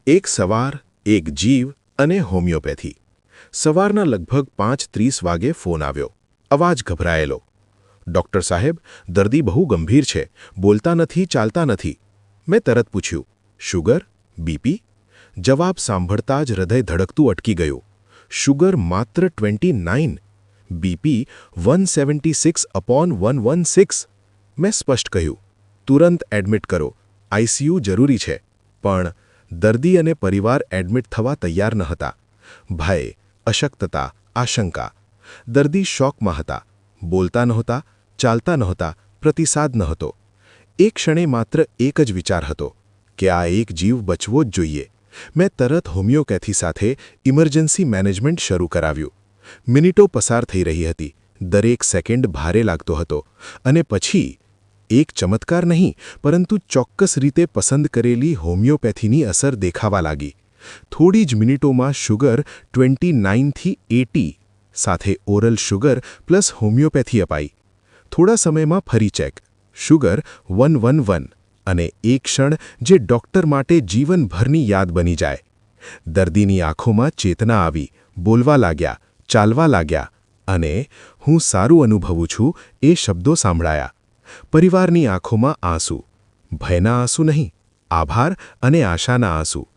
એક સવાર, એક જીવ અને હોમિયોપેથી. સવારના લગભગ 5:30 વાગે ફોન આવ્યો. અવાજ ગભરાયેલો. ડૉક્ટર સાહેબ, દર્દી બહુ ગંભીર છે, બોલતા નથી, ચાલતા નથી. મેં તરત પૂછ્યું, શુગર? બીપી? જવાબ સાંભળતા જ હૃદય ધડકતું અટકી ગયું. શુગર માત્ર 29. બીપી 176/116. મેં સ્પષ્ટ કહ્યું, તુરંત એડમિટ કરો, આઈસીયુ જરૂરી છે. પણ દર્દી અને પરિવાર એડમિટ થવા તૈયાર ન હતા. ભય, અશક્તતા, આશંકા. દર્દી શોકમાં હતા. બોલતા નહોતા, ચાલતા નહોતા, પ્રતિસાદ નહોતો. એક ક્ષણે માત્ર એક જ વિચાર હતો કે આ એક જીવ બચવો જ જોઈએ. મેં તરત હોમિયોપેથી સાથે ઇમરજન્સી મેનેજમેન્ટ શરૂ કરાવ્યું. મિનિટો પસાર થઈ રહી હતી. દરેક સેકન્ડ ભારે લાગતો હતો. અને પછી એક ચમત્કાર નહીં, પરંતુ ચોક્કસ રીતે પસંદ કરેલી હોમિયોપેથીની અસર દેખાવા લાગી. થોડી જ મિનિટોમાં શુગર 29 થી 80 સાથે ઓરલ શુગર પ્લસ હોમિયોપેથી અપાઈ. થોડા સમયમાં ફરી ચેક. શુગર 111 અને એક ક્ષણ જે ડૉક્ટર માટે જીવનભરની યાદ બની જાય. દર્દીની આંખોમાં ચેતના આવી, બોલવા લાગ્યા, ચાલવા લાગ્યા અને હું સારું અનુભવું છું એ શબ્દો સાંભળાયા. પરિવારની આંખોમાં આંસુ. ભયના આંસુ નહીં, આભાર અને આશાના આંસુ.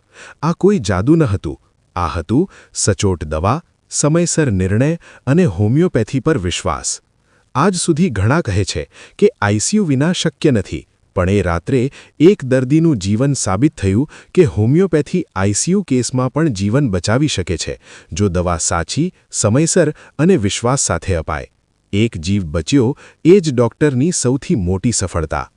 આ કોઈ જાદુ ન હતું. આ હતું સચોટ દવા, સમયસર નિર્ણય અને હોમિયોપેથી પર વિશ્વાસ. આજ સુધી ઘણા કહે છે કે આઈસીયુ વિના શક્ય નથી, પણ એ રાત્રે એક દર્દીનું જીવન સાબિત થયું કે હોમિયોપેથી આઈસીયુ કેસમાં પણ જીવન બચાવી શકે છે, જો દવા સાચી, સમયસર અને વિશ્વાસ સાથે અપાય. એક જીવ બચ્યો એ જ ડૉક્ટરની સૌથી મોટી સફળતા.